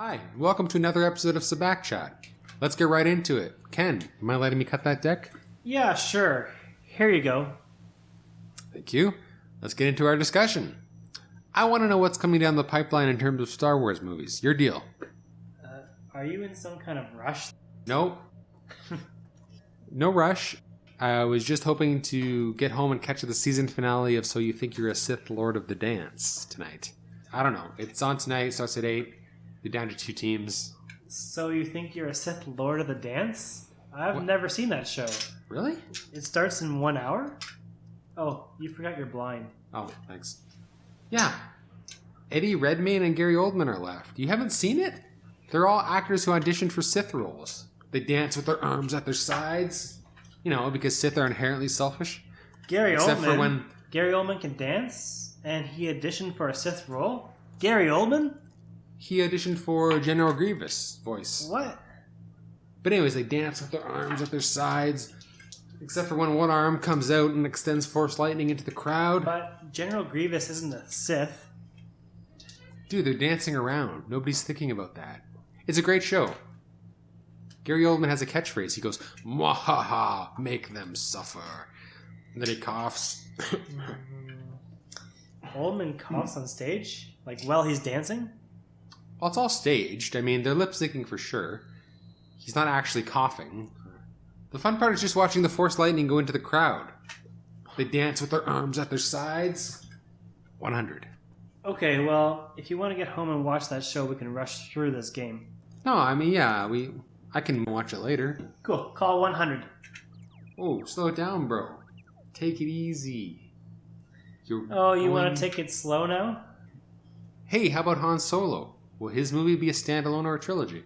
Hi, welcome to another episode of Sabacc Chat. Let's get right into it. Ken, you mind letting me cut that deck? Yeah, sure. Here you go. Thank you. Let's get into our discussion. I want to know what's coming down the pipeline in terms of Star Wars movies. Your deal. Are you in some kind of rush? Nope. No rush. I was just hoping to get home and catch the season finale of So You Think You're a Sith Lord of the Dance tonight. I don't know. It's on tonight, starts at 8. You're down to 2 teams. So you think you're a Sith Lord of the Dance? I've never seen that show. Really? It starts in 1 hour? Oh, you forgot you're blind. Oh, thanks. Yeah. Eddie Redmayne and Gary Oldman are left. You haven't seen it? They're all actors who auditioned for Sith roles. They dance with their arms at their sides. You know, because Sith are inherently selfish. Gary Except for when Gary Oldman can dance? And he auditioned for a Sith role? Gary Oldman? he auditioned for General Grievous voice. What? But anyways, they dance with their arms at their sides. Except for when one arm comes out and extends Force Lightning into the crowd. But General Grievous isn't a Sith. Dude, they're dancing around. Nobody's thinking about that. It's a great show. Gary Oldman has a catchphrase. He goes, "Mwahaha, make them suffer." And then he coughs. Oldman coughs on stage? Like while he's dancing? Well, it's all staged. I mean, they're lip syncing for sure. He's not actually coughing. The fun part is just watching the Force Lightning go into the crowd. They dance with their arms at their sides. 100. Okay, well, if you want to get home and watch that show, we can rush through this game. No, I mean, yeah, I can watch it later. Cool. Call 100. Oh, slow it down, bro. Take it easy. You want to take it slow now? Hey, how about Han Solo? Will his movie be a standalone or a trilogy?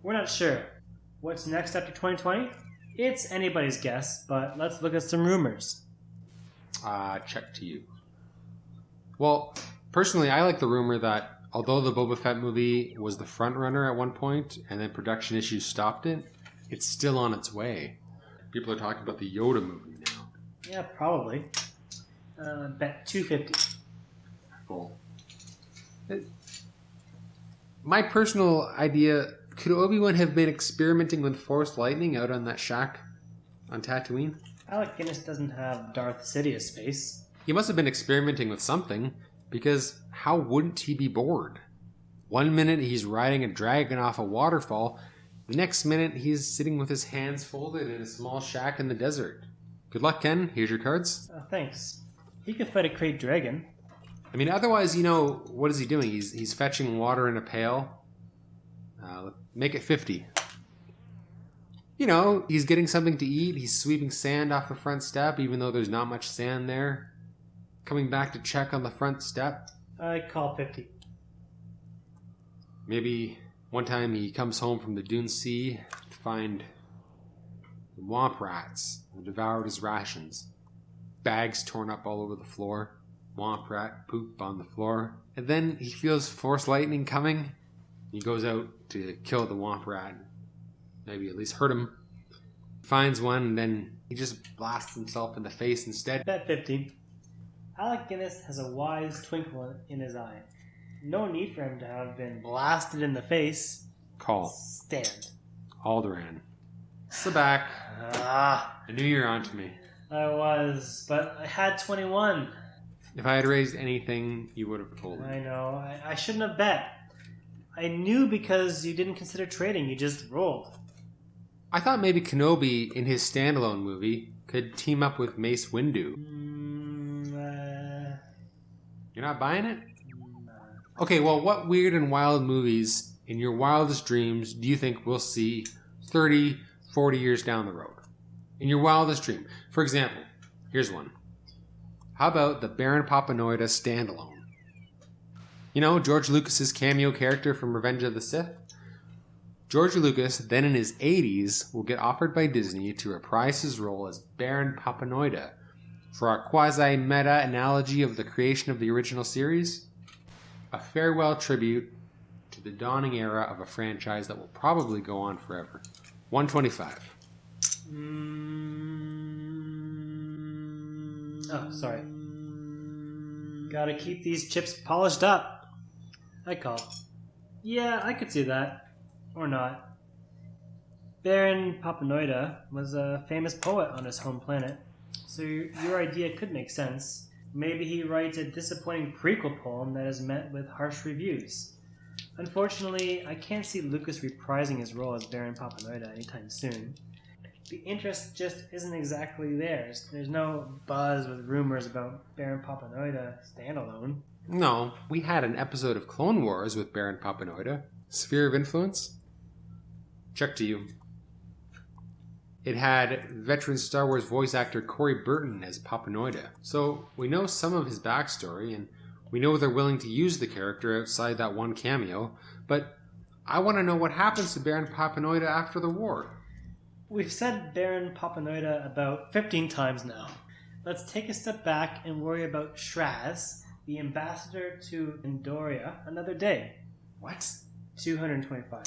We're not sure. What's next after 2020? It's anybody's guess, but let's look at some rumors. Check to you. Well, personally, I like the rumor that although the Boba Fett movie was the front runner at one point and then production issues stopped it, it's still on its way. People are talking about the Yoda movie now. Yeah, probably. Bet 250. Full. My personal idea, could Obi-Wan have been experimenting with Force Lightning out on that shack on Tatooine? Alec Guinness doesn't have Darth Sidious face. He must have been experimenting with something, because how wouldn't he be bored? 1 minute he's riding a dragon off a waterfall, the next minute he's sitting with his hands folded in a small shack in the desert. Good luck, Ken. Here's your cards. Thanks. He could fight a Krayt dragon. I mean, otherwise, what is he doing? He's fetching water in a pail. Make it 50. He's getting something to eat. He's sweeping sand off the front step, even though there's not much sand there. Coming back to check on the front step. I call 50. Maybe one time he comes home from the Dune Sea to find the womp rats who devoured his rations. Bags torn up all over the floor. Womp rat poop on the floor. And then he feels Force Lightning coming. He goes out to kill the womp rat. Maybe at least hurt him. Finds one and then he just blasts himself in the face instead. Bet 50. Alec Guinness has a wise twinkle in his eye. No need for him to have been blasted in the face. Call. Stand. Alderaan. Sabacc. I knew you were onto me. I was, but I had 21. If I had raised anything, you would have told me. I know. I shouldn't have bet. I knew because you didn't consider trading. You just rolled. I thought maybe Kenobi, in his standalone movie, could team up with Mace Windu. You're not buying it? Okay, well, what weird and wild movies, in your wildest dreams, do you think we'll see 30, 40 years down the road? In your wildest dream. For example, here's one. How about the Baron Papanoida standalone? George Lucas's cameo character from Revenge of the Sith? George Lucas, then in his 80s, will get offered by Disney to reprise his role as Baron Papanoida for a quasi-meta analogy of the creation of the original series. A farewell tribute to the dawning era of a franchise that will probably go on forever. 125. Oh, sorry. Gotta keep these chips polished up. I call. Yeah, I could see that. Or not. Baron Papanoida was a famous poet on his home planet, so your idea could make sense. Maybe he writes a disappointing prequel poem that is met with harsh reviews. Unfortunately, I can't see Lucas reprising his role as Baron Papanoida anytime soon. The interest just isn't exactly there. There's no buzz with rumors about Baron Papanoida standalone. No, we had an episode of Clone Wars with Baron Papanoida. Sphere of Influence? Check to you. It had veteran Star Wars voice actor Corey Burton as Papanoida. So we know some of his backstory, and we know they're willing to use the character outside that one cameo, but I want to know what happens to Baron Papanoida after the war. We've said Baron Papanoida about 15 times now. Let's take a step back and worry about Shraz, the ambassador to Endoria, another day. What? 225.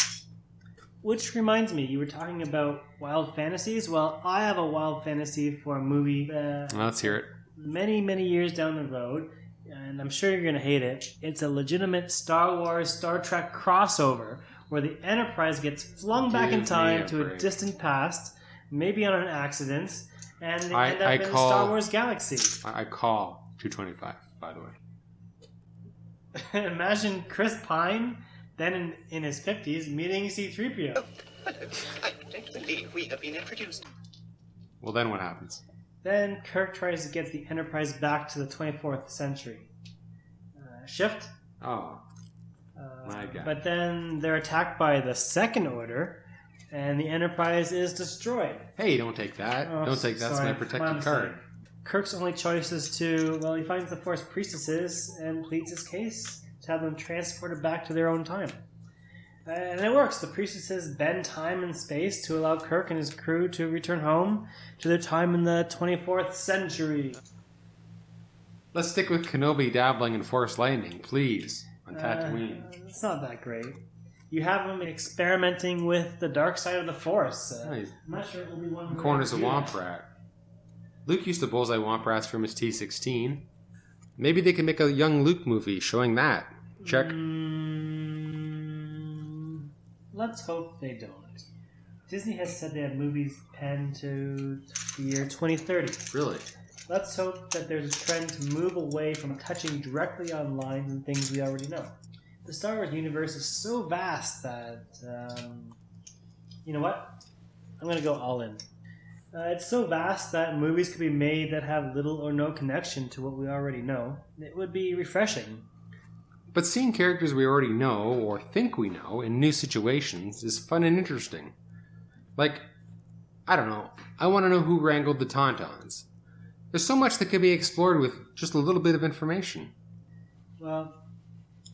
Which reminds me, you were talking about wild fantasies. Well, I have a wild fantasy for a movie Let's hear it. many, many years down the road, and I'm sure you're going to hate it. It's a legitimate Star Wars, Star Trek crossover where the Enterprise gets flung back in time to a distant past, maybe on an accident, and they end up in the Star Wars galaxy. I call 225, by the way. Imagine Chris Pine, then in his 50s, meeting C-3PO. I don't believe we have been introduced. Well, then what happens? Then Kirk tries to get the Enterprise back to the 24th century. Shift? Oh, my God. But then they're attacked by the Second Order, and the Enterprise is destroyed. Hey, don't take that. Don't take that. That's my protected card. Kirk's only choice is he finds the Force priestesses and pleads his case to have them transported back to their own time. And it works. The priestesses bend time and space to allow Kirk and his crew to return home to their time in the 24th century. Let's stick with Kenobi dabbling in Force lightning, please, on Tatooine. It's not that great. You have him experimenting with the dark side of the Force. Nice. I'm not sure Obi-Wan will Corners of do that. Womp Rat. Luke used to bullseye Womp Rats from his T-16. Maybe they can make a young Luke movie showing that. Check. Let's hope they don't. Disney has said they have movies penned to the year 2030. Really? Let's hope that there's a trend to move away from touching directly on lines and things we already know. The Star Wars universe is so vast that, you know what? I'm going to go all in. It's so vast that movies could be made that have little or no connection to what we already know. It would be refreshing. But seeing characters we already know, or think we know, in new situations is fun and interesting. Like, I don't know, I want to know who wrangled the Tauntauns. There's so much that could be explored with just a little bit of information. Well,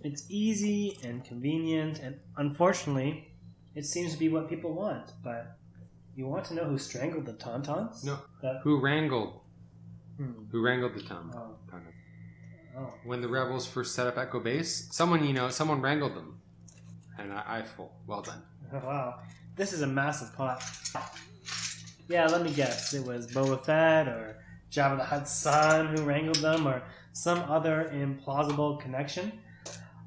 it's easy and convenient, and unfortunately, it seems to be what people want, but you want to know who strangled the Tauntauns? No. Who wrangled? Who wrangled the Tauntauns? Oh. When the rebels first set up Echo Base, someone wrangled them. And I full. Well done. Oh, wow. This is a massive plot. Yeah, let me guess. It was Boba Fett or Jabba the Hutt's son who wrangled them, or some other implausible connection.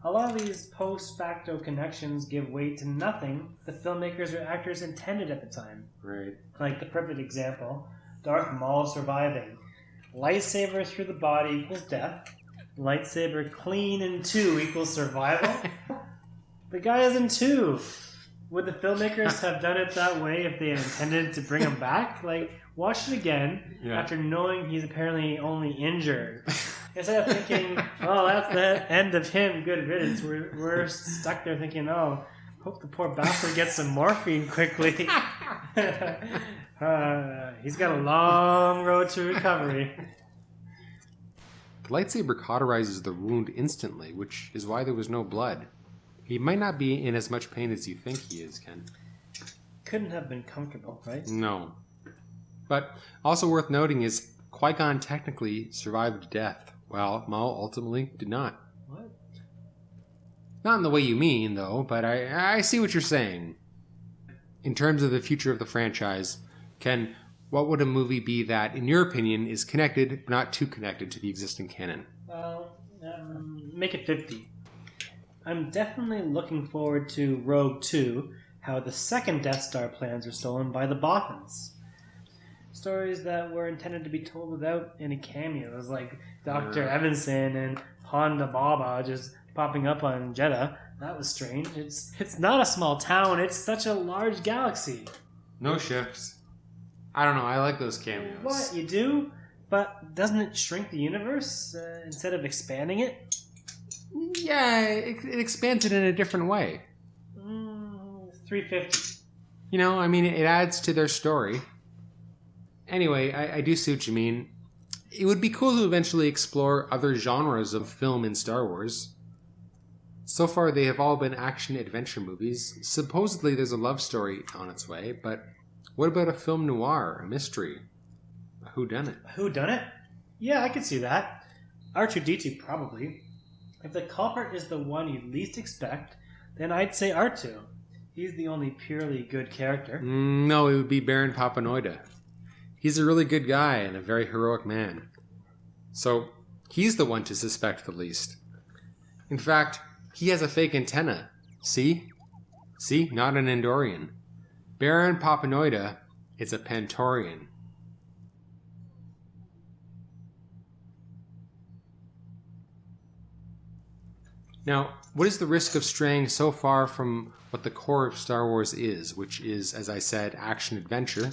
A lot of these post-facto connections give weight to nothing the filmmakers or actors intended at the time. Right. Like the perfect example, Darth Maul surviving. Lightsaber through the body equals death. Lightsaber clean in 2 equals survival. The guy is in 2. Would the filmmakers have done it that way if they had intended to bring him back? Like, watch it again after knowing he's apparently only injured. Instead of thinking, oh, that's the end of him, good riddance, we're stuck there thinking, oh, hope the poor bastard gets some morphine quickly. He's got a long road to recovery. The lightsaber cauterizes the wound instantly, which is why there was no blood. He might not be in as much pain as you think he is, Ken. Couldn't have been comfortable, right? No. But also worth noting is Qui-Gon technically survived death, while Maul ultimately did not. What? Not in the way you mean, though, but I see what you're saying. In terms of the future of the franchise, Ken, what would a movie be that, in your opinion, is connected, but not too connected to the existing canon? Well, make it 50. I'm definitely looking forward to Rogue 2, how the second Death Star plans were stolen by the Bothans. Stories that were intended to be told without any cameos, like Dr. Evanson and Ponda Baba just popping up on Jeddah. That was strange. It's not a small town, it's such a large galaxy. No shifts. I don't know, I like those cameos. What, you do? But doesn't it shrink the universe instead of expanding it? Yeah, it expands it in a different way. 350. You know, I mean, it adds to their story. Anyway, I do see what you mean. It would be cool to eventually explore other genres of film in Star Wars. So far, they have all been action-adventure movies. Supposedly, there's a love story on its way, but what about a film noir, a mystery? A whodunit? A whodunit? Yeah, I could see that. R2-D2 probably. If the culprit is the one you least expect, then I'd say R2. He's the only purely good character. No, it would be Baron Papanoida. He's a really good guy and a very heroic man. So, he's the one to suspect the least. In fact, he has a fake antenna. See? See? Not an Andorian. Baron Papanoida is a Pantorian. Now, what is the risk of straying so far from what the core of Star Wars is, which is, as I said, action-adventure?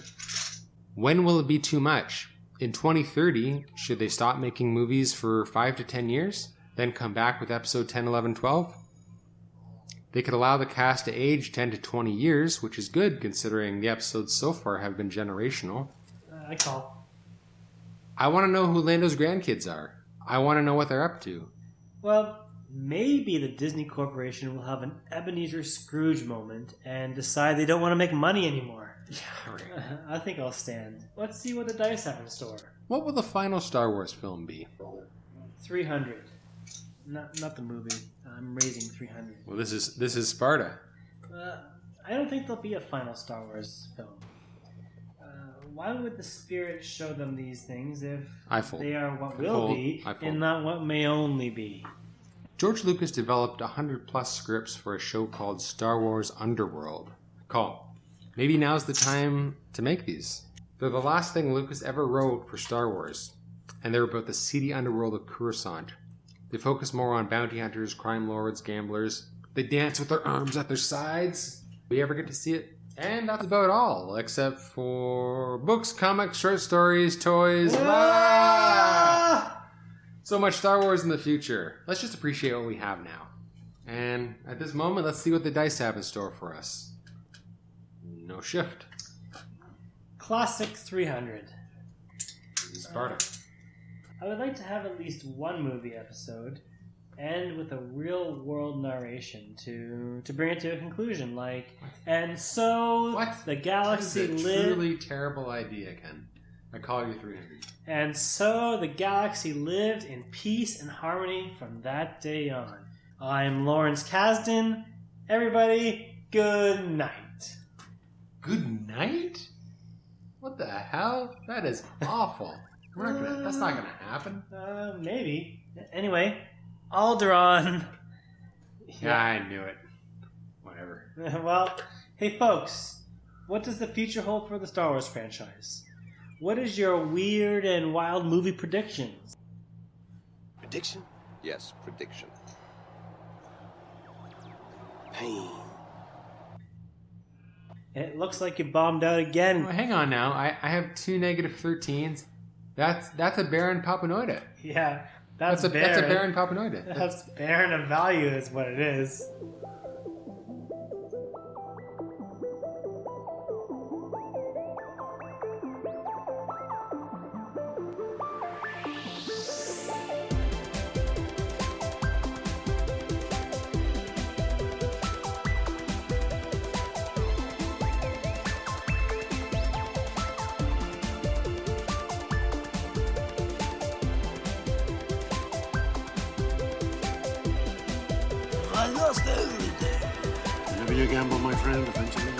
When will it be too much? In 2030, should they stop making movies for 5 to 10 years, then come back with episode 10, 11, 12? They could allow the cast to age 10 to 20 years, which is good considering the episodes so far have been generational. I call. I want to know who Lando's grandkids are. I want to know what they're up to. Well, maybe the Disney Corporation will have an Ebenezer Scrooge moment and decide they don't want to make money anymore. Yeah, right. I think I'll stand. Let's see what the dice have in store. What will the final Star Wars film be? 300. Not the movie. I'm raising 300. Well, this is Sparta. I don't think there'll be a final Star Wars film. Why would the Spirit show them these things if they are what will be and not what may only be? George Lucas developed 100+ scripts for a show called Star Wars Underworld. Call. Maybe now's the time to make these. They're the last thing Lucas ever wrote for Star Wars, and they're about the seedy underworld of Coruscant. They focus more on bounty hunters, crime lords, gamblers. They dance with their arms at their sides. We ever get to see it? And that's about all, except for books, comics, short stories, toys. So much Star Wars in the future. Let's just appreciate what we have now. And at this moment, let's see what the dice have in store for us. No shift. Classic 300. Sparta. I would like to have at least one movie episode end with a real world narration to bring it to a conclusion. Like, and so the galaxy lived. lived. Truly terrible idea, Ken. I call you 300. And so the galaxy lived in peace and harmony from that day on. I'm Lawrence Kasdan. Everybody, good night. Good night? What the hell? That is awful. That's not gonna happen. Maybe. Anyway, Alderaan. Yeah, I knew it. Whatever. Well, hey folks, what does the future hold for the Star Wars franchise? What is your weird and wild movie predictions? Prediction? Yes, prediction. Pain. It looks like you bombed out again. Oh, hang on now. I have 2 -13s. That's a Baron Papanoida. Yeah, That's a Baron Papanoida. That's Baron of value is what it is. I lost everything. Whenever you gamble, my friend, eventually